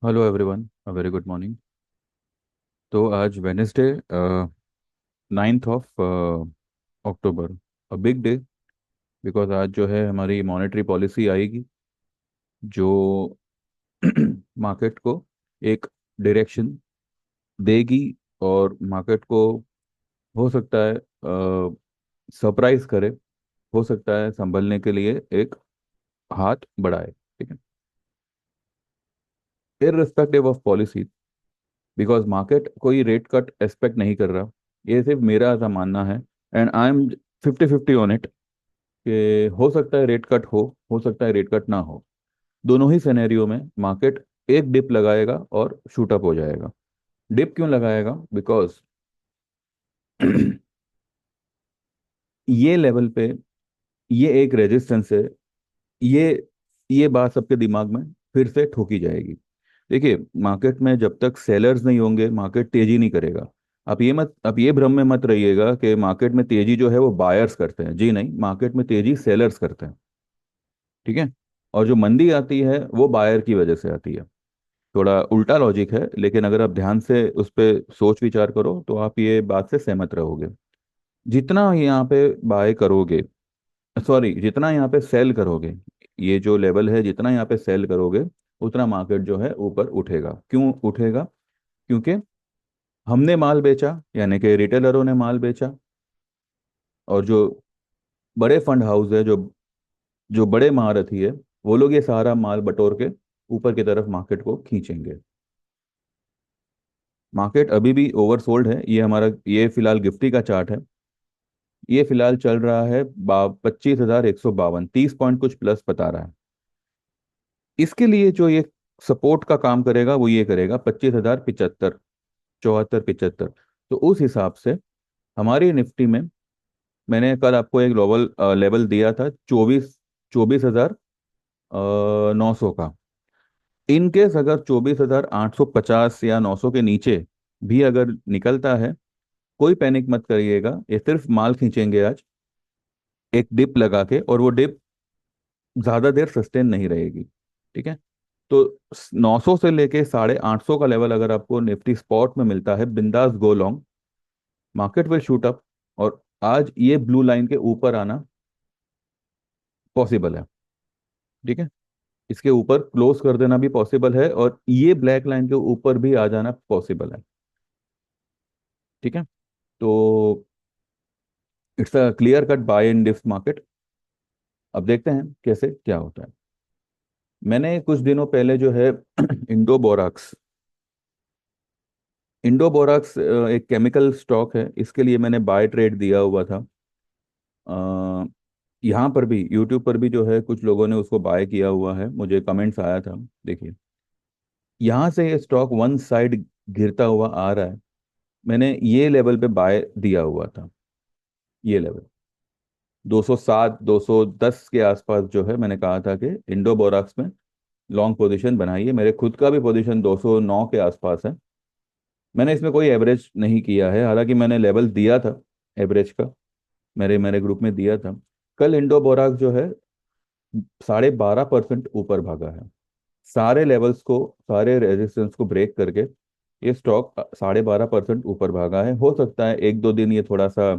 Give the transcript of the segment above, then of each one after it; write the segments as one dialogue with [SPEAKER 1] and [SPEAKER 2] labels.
[SPEAKER 1] Hello everyone, a very good morning. तो आज Wednesday, 9th of October, a big day. Because आज जो है हमारी मॉनेटरी पॉलिसी आएगी जो मार्केट को एक डायरेक्शन देगी और मार्केट को हो सकता है सरप्राइज करे, हो सकता है संभलने के लिए एक हाथ बढ़ाए। ठीक है, irrespective of policy, because market कोई रेट कट एक्सपेक्ट नहीं कर रहा। ये सिर्फ मेरा ऐसा मानना है, and I am 50-50 on it कि हो सकता है रेट कट हो सकता है रेट कट ना हो। दोनों ही सिनेरियो में मार्केट एक डिप लगाएगा और शूट अप हो जाएगा। डिप क्यों लगाएगा? बिकॉज ये लेवल पे ये एक रेजिस्टेंस है। ये ये बात सबके दिमाग में फिर से ठोकी जाएगी। देखिए, मार्केट में जब तक सेलर्स नहीं होंगे मार्केट तेजी नहीं करेगा। आप ये भ्रम में मत रहिएगा कि मार्केट में तेजी जो है वो बायर्स करते हैं। जी नहीं, मार्केट में तेजी सेलर्स करते हैं। ठीक है, और जो मंदी आती है वो बायर की वजह से आती है। थोड़ा उल्टा लॉजिक है, लेकिन अगर आप ध्यान से उस पर सोच विचार करो तो आप ये बात से सहमत रहोगे। जितना यहाँ पे बाय करोगे, सॉरी, जितना यहाँ पे सेल करोगे, ये जो लेवल है, जितना यहाँ पे सेल करोगे उतना मार्केट जो है ऊपर उठेगा। क्यों उठेगा? क्योंकि हमने माल बेचा, यानी कि रिटेलरों ने माल बेचा, और जो बड़े फंड हाउस है, जो जो बड़े महारथी है, वो लोग ये सारा माल बटोर के ऊपर की तरफ मार्केट को खींचेंगे। मार्केट अभी भी ओवरसोल्ड है। ये फिलहाल निफ्टी का चार्ट है। ये फिलहाल चल रहा है 25,152, 30 पॉइंट कुछ प्लस बता रहा है। इसके लिए जो ये सपोर्ट का काम करेगा वो ये करेगा 25,075, 74-75। तो उस हिसाब से हमारी निफ्टी में, मैंने कल आपको एक ग्लोबल लेवल दिया था 24,900 का। इन केस अगर 24,850 या 900 के नीचे भी अगर निकलता है, कोई पैनिक मत करिएगा। ये सिर्फ माल खींचेंगे आज एक डिप लगा के, और वो डिप ज्यादा देर सस्टेन नहीं रहेगी। ठीक है, तो 900 से लेके 850 का लेवल अगर आपको निफ्टी स्पॉट में मिलता है, बिंदास go long. Market will shoot up, और आज ये ब्लू लाइन के ऊपर आना पॉसिबल है। ठीक है, इसके ऊपर क्लोज कर देना भी पॉसिबल है, और ये ब्लैक लाइन के ऊपर भी आ जाना पॉसिबल है। ठीक है, तो it's a clear cut by in this market. अब देखते हैं कैसे क्या होता है। मैंने कुछ दिनों पहले जो है इंडो बोराक्स इंडो बोराक्स एक केमिकल स्टॉक है, इसके लिए मैंने बाय ट्रेड दिया हुआ था। अ, यहाँ पर भी, यूट्यूब पर भी जो है कुछ लोगों ने उसको बाय किया हुआ है, मुझे कमेंट्स आया था। देखिए, यहाँ से ये स्टॉक वन साइड गिरता हुआ आ रहा है। मैंने ये लेवल पे बाय दिया हुआ था। ये लेवल 207, 210 के आसपास जो है, मैंने कहा था कि इंडो बोराक्स में लॉन्ग पोजीशन बनाइए। मेरे खुद का भी पोजीशन 209 के आसपास है। मैंने इसमें कोई एवरेज नहीं किया है, हालांकि मैंने लेवल दिया था एवरेज का, मेरे मेरे ग्रुप में दिया था। कल इंडो बोराक जो है 12.5% ऊपर भागा है। सारे लेवल्स को, सारे रेजिस्टेंस को ब्रेक करके ये स्टॉक 12.5% ऊपर भागा है। हो सकता है एक दो दिन ये थोड़ा सा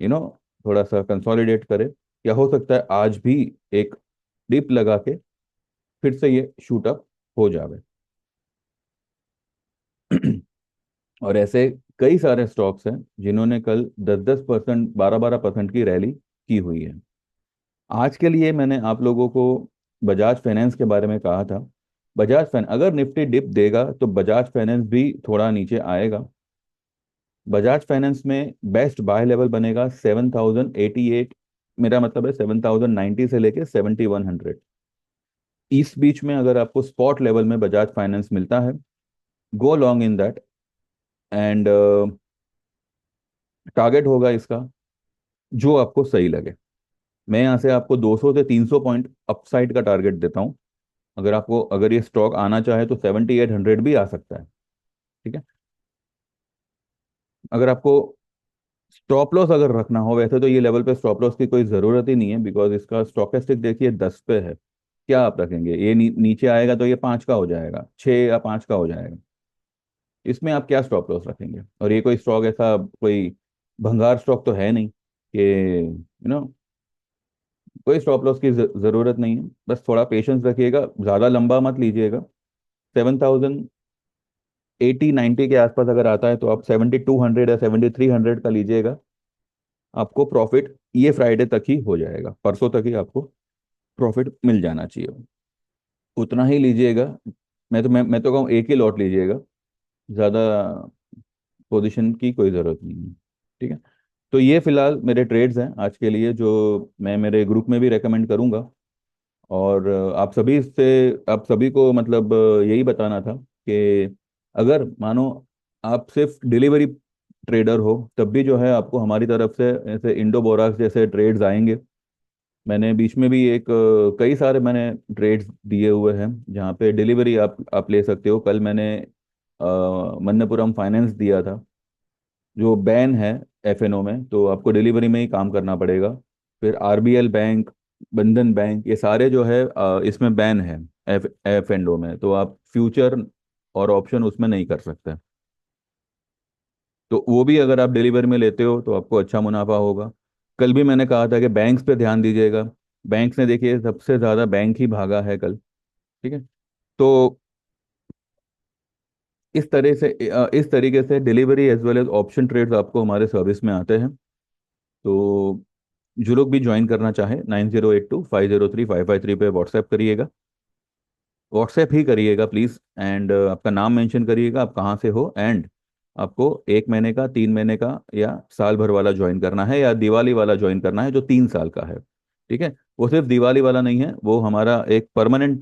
[SPEAKER 1] यू नो थोड़ा सा कंसोलिडेट करे, या हो सकता है आज भी एक डिप लगा के फिर से ये शूट अप हो जावे। और ऐसे कई सारे स्टॉक्स हैं जिन्होंने कल 10-10%, 12-12% की रैली की हुई है। आज के लिए मैंने आप लोगों को बजाज फाइनेंस के बारे में कहा था। बजाज फाइनेंस अगर निफ्टी डिप देगा तो बजाज फाइनेंस भी थोड़ा नीचे आएगा। बजाज फाइनेंस में बेस्ट बाय लेवल बनेगा 7,088। मेरा मतलब है 7,090 से लेके 7,100। इस बीच में अगर आपको स्पॉट लेवल में बजाज फाइनेंस मिलता है, go long in that. And target होगा इसका जो आपको सही लगे। मैं यहाँ से आपको 200 से 300 पॉइंट अपसाइड का टारगेट देता हूँ। अगर ये स्टॉक आना चाहे तो 7,800 भी आ सकता है। ठीक है, अगर आपको स्टॉप लॉस अगर रखना हो, वैसे तो ये लेवल पे स्टॉप लॉस की कोई ज़रूरत ही नहीं है, बिकॉज इसका स्टॉकेस्टिक देखिए 10 पे है। क्या आप रखेंगे? ये नीचे आएगा तो ये 5 का हो जाएगा, 6 या 5 का हो जाएगा। इसमें आप क्या स्टॉप लॉस रखेंगे? और ये कोई स्टॉक ऐसा कोई भंगार स्टॉक तो है नहीं कि कोई स्टॉप लॉस की जरूरत नहीं है। बस थोड़ा पेशेंस रखिएगा, ज़्यादा लंबा मत लीजिएगा। 7,080-90 के आसपास अगर आता है तो आप 7,200 या 7,300 का लीजिएगा। आपको प्रॉफिट ये फ्राइडे तक ही हो जाएगा, परसों तक ही आपको प्रॉफिट मिल जाना चाहिए। उतना ही लीजिएगा। मैं तो कहूँ एक ही लॉट लीजिएगा, ज़्यादा पोजीशन की कोई ज़रूरत नहीं है। ठीक है। तो ये फिलहाल मेरे ट्रेड्स हैं आज के लिए, जो मैं मेरे ग्रुप में भी रेकमेंड करूंगा। और आप सभी को मतलब यही बताना था कि अगर मानो आप सिर्फ डिलीवरी ट्रेडर हो, तब भी जो है आपको हमारी तरफ से ऐसे इंडो बोराक्स जैसे ट्रेड्स आएंगे। मैंने बीच में भी कई सारे मैंने ट्रेड्स दिए हुए हैं जहाँ पे डिलीवरी आप ले सकते हो। कल मैंने मन्नपुरम फाइनेंस दिया था, जो बैन है एफएनओ में, तो आपको डिलीवरी में ही काम करना पड़ेगा। फिर आरबीएल बैंक, बंधन बैंक, ये सारे जो है इसमें बैन है एफ एफएनओ में, तो आप फ्यूचर और ऑप्शन उसमें नहीं कर सकते। तो वो भी अगर आप डिलीवरी में लेते हो तो आपको अच्छा मुनाफा होगा। कल भी मैंने कहा था कि बैंक्स पे ध्यान दीजिएगा। बैंक्स ने देखिए सबसे ज़्यादा बैंक ही भागा है कल। ठीक है। तो इस तरीके से delivery as well as option trades आपको हमारे सर्विस में आते हैं। तो जो लोग भी ज्वाइन करना चाहें, 9082503553 पे व्हाट्सएप करिएगा। व्हाट्सएप ही करिएगा प्लीज़। एंड आपका नाम मेंशन करिएगा, आप कहाँ से हो, एंड आपको 1 महीने का, 3 महीने का या साल भर वाला ज्वाइन करना है, या दिवाली वाला ज्वाइन करना है जो 3 साल का है। ठीक है। वो सिर्फ दिवाली वाला नहीं है, वो हमारा एक परमानेंट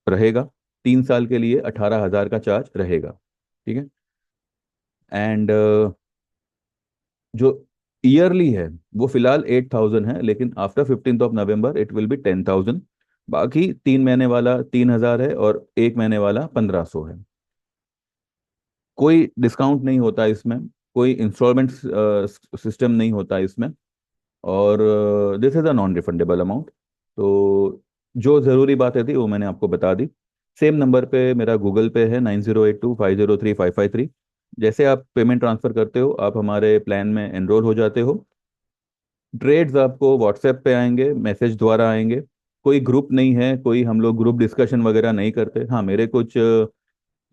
[SPEAKER 1] रहेगा। 3 साल के लिए 18,000 का चार्ज रहेगा। ठीक है। एंड जो ईयरली है वो फिलहाल 8,000 है, लेकिन after 15 November it will be 10,000। बाकी 3 महीने वाला 3,000 है, और 1 महीने वाला 1,500 है। कोई डिस्काउंट नहीं होता इसमें, कोई इंस्टॉलमेंट सिस्टम नहीं होता इसमें, और this is a non refundable amount. तो जो ज़रूरी बातें थी वो मैंने आपको बता दी। सेम नंबर पे मेरा गूगल पे है, 9082503553। जैसे आप पेमेंट ट्रांसफ़र करते हो, आप हमारे प्लान में एनरोल हो जाते हो। ट्रेड्स आपको व्हाट्सएप पे आएंगे, मैसेज द्वारा आएंगे। कोई ग्रुप नहीं है, कोई हम लोग ग्रुप डिस्कशन वगैरह नहीं करते। हाँ, मेरे कुछ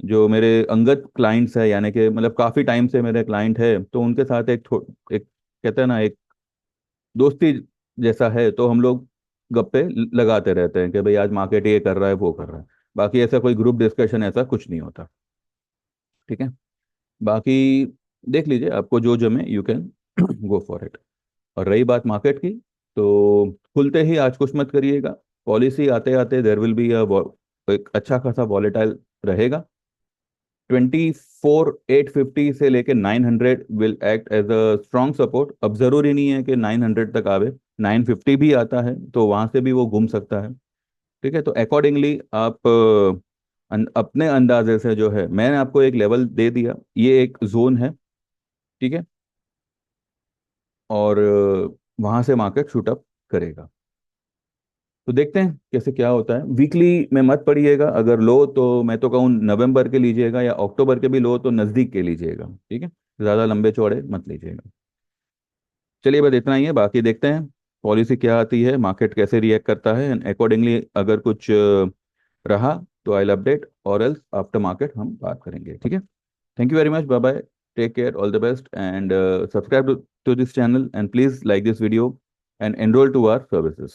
[SPEAKER 1] जो मेरे अंगत क्लाइंट्स है, यानी कि मतलब काफ़ी टाइम से मेरे क्लाइंट है, तो उनके साथ एक कहते हैं ना, एक दोस्ती जैसा है, तो हम लोग गप्पे लगाते रहते हैं कि भाई आज मार्केट ये कर रहा है, वो कर रहा है। बाकी ऐसा कोई ग्रुप डिस्कशन ऐसा कुछ नहीं होता। ठीक है। बाकी देख लीजिए, आपको जो जमे you can go for it. और रही बात मार्केट की, तो खुलते ही आज कुछ मत करिएगा। पॉलिसी आते आते देर विल बी एक अच्छा खासा वॉलेटाइल रहेगा। 24,850 से लेके 900 will act as a strong support. अब जरूरी नहीं है कि 900 तक आवे, 950 भी आता है तो वहां से भी वो घूम सकता है। ठीक है। तो अकॉर्डिंगली आप अपने अंदाजे से जो है, मैंने आपको एक लेवल दे दिया, ये एक जोन है। ठीक है। और वहां से मार्केट शूट अप करेगा। तो देखते हैं कैसे क्या होता है। वीकली में मत पड़िएगा, अगर लो तो मैं तो कहूँ नवंबर के लीजिएगा, या अक्टूबर के भी लो तो नज़दीक के लीजिएगा। ठीक है। ज़्यादा लंबे चौड़े मत लीजिएगा। चलिए, बस इतना ही है, बाकी देखते हैं पॉलिसी क्या आती है, मार्केट कैसे रिएक्ट करता है, एंड अकॉर्डिंगली अगर कुछ रहा तो आई अपडेट, और एल्स आफ्टर मार्केट हम बात करेंगे। ठीक है। Thank you very much, bye bye, take care, all the best, and subscribe to this channel, and please like this video and enrol to our services.